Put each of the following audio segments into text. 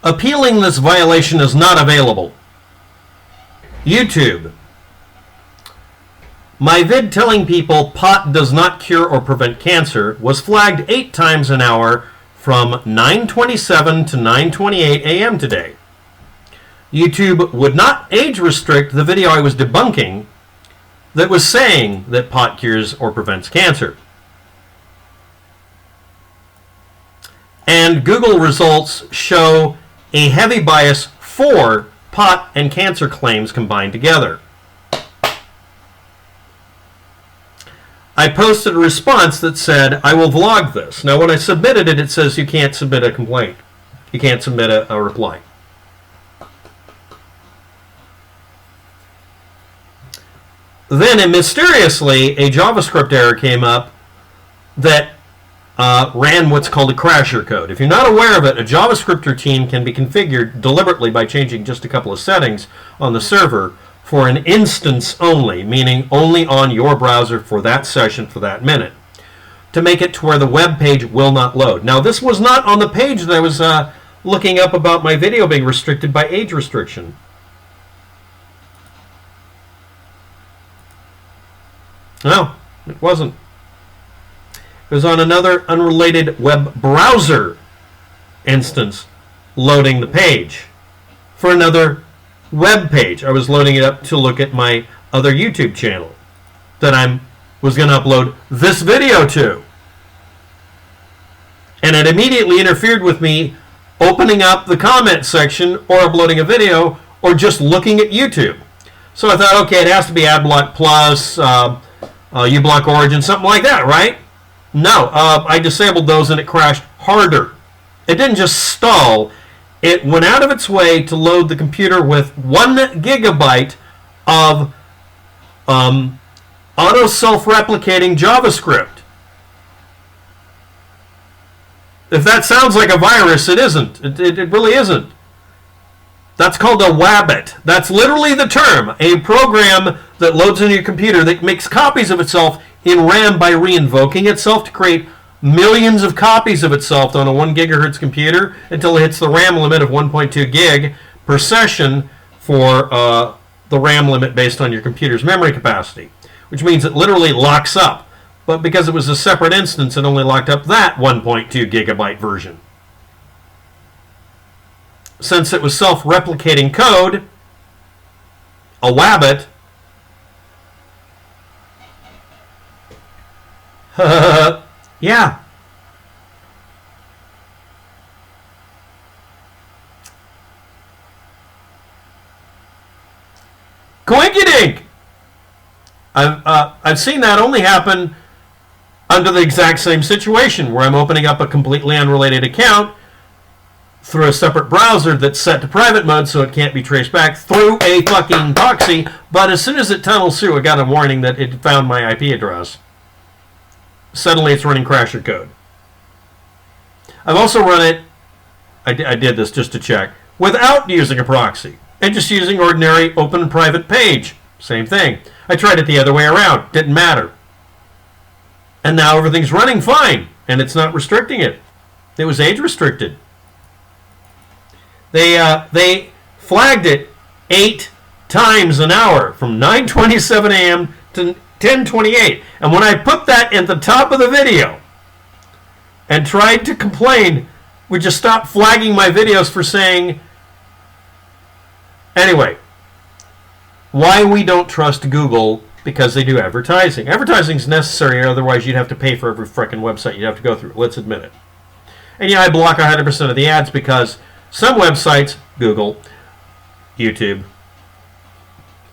Appealing this violation is not available. YouTube. My vid telling people pot does not cure or prevent cancer was flagged 8 times an hour from 9:27 to 9:28 a.m. today. YouTube would not age restrict the video I was debunking that was saying that pot cures or prevents cancer. And Google results show a heavy bias for pot and cancer claims combined together. I posted a response that said, I will vlog this. Now, when I submitted it, it says you can't submit a complaint. You can't submit a reply. Then, mysteriously, a JavaScript error came up that ran what's called a crasher code. If you're not aware of it, a JavaScript routine can be configured deliberately by changing just a couple of settings on the server for an instance only, meaning only on your browser for that session for that minute, to make it to where the web page will not load. Now, this was not on the page that I was looking up about my video being restricted by age restriction. No, it wasn't. It was on another unrelated web browser instance loading the page for another web page. I was loading it up to look at my other YouTube channel that I was going to upload this video to. And it immediately interfered with me opening up the comment section or uploading a video or just looking at YouTube. So I thought, okay, it has to be AdBlock Plus, uBlock Origin, something like that, right? No, I disabled those and it crashed harder. It didn't just stall. It went out of its way to load the computer with 1 gigabyte of auto self-replicating JavaScript. If that sounds like a virus, it isn't. It really isn't. That's called a wabbit. That's literally the term. A program that loads into your computer that makes copies of itself in RAM by re-invoking itself to create millions of copies of itself on a 1 gigahertz computer until it hits the RAM limit of 1.2 gig per session for the RAM limit based on your computer's memory capacity, which means it literally locks up. But because it was a separate instance, it only locked up that 1.2 gigabyte version. Since it was self-replicating code, a wabbit, yeah. Coinkydink! I've seen that only happen under the exact same situation where I'm opening up a completely unrelated account through a separate browser that's set to private mode so it can't be traced back through a fucking proxy, but as soon as it tunnels through, I got a warning that it found my IP address. Suddenly it's running crasher code. I've also run it, I did this just to check, without using a proxy and just using ordinary open private page. Same thing. I tried it the other way around. Didn't matter. And now everything's running fine and it's not restricting it. It was age restricted. They flagged it 8 times an hour from 9:27 a.m. to 10:28. And when I put that at the top of the video and tried to complain, we just stopped flagging my videos for saying, anyway, why we don't trust Google, because they do advertising. Advertising is necessary, otherwise you'd have to pay for every frickin' website you'd have to go through. Let's admit it. And yeah, I block 100% of the ads because some websites, Google, YouTube,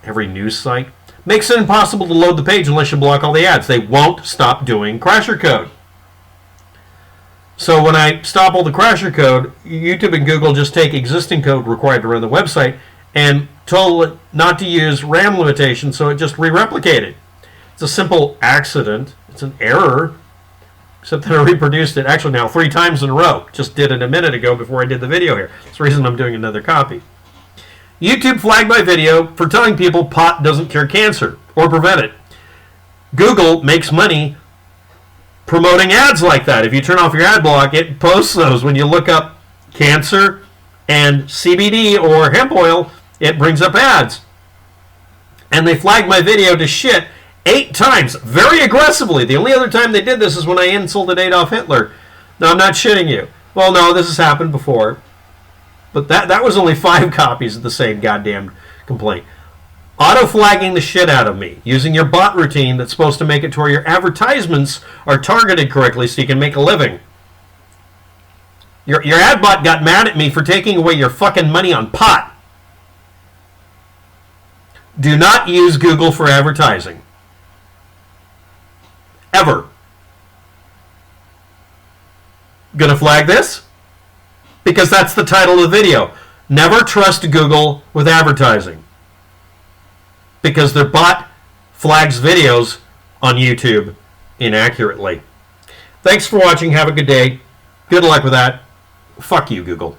every news site, makes it impossible to load the page unless you block all the ads. They won't stop doing crasher code. So when I stop all the crasher code, YouTube and Google just take existing code required to run the website and told it not to use RAM limitations, so it just re-replicated. It's a simple accident. It's an error, except that I reproduced it actually now 3 times in a row. Just did it a minute ago before I did the video here. That's the reason I'm doing another copy. YouTube flagged my video for telling people pot doesn't cure cancer or prevent it. Google makes money promoting ads like that. If you turn off your ad block, it posts those when you look up cancer and CBD or hemp oil, it brings up ads. And they flagged my video to shit 8 times, very aggressively. The only other time they did this is when I insulted Adolf Hitler. No, I'm not shitting you. Well, no, this has happened before. But that was only 5 copies of the same goddamn complaint. Auto-flagging the shit out of me, using your bot routine that's supposed to make it to where your advertisements are targeted correctly so you can make a living. Your ad bot got mad at me for taking away your fucking money on pot. Do not use Google for advertising. Ever. Gonna flag this? Because that's the title of the video. Never trust Google with advertising. Because their bot flags videos on YouTube inaccurately. Thanks for watching. Have a good day. Good luck with that. Fuck you, Google.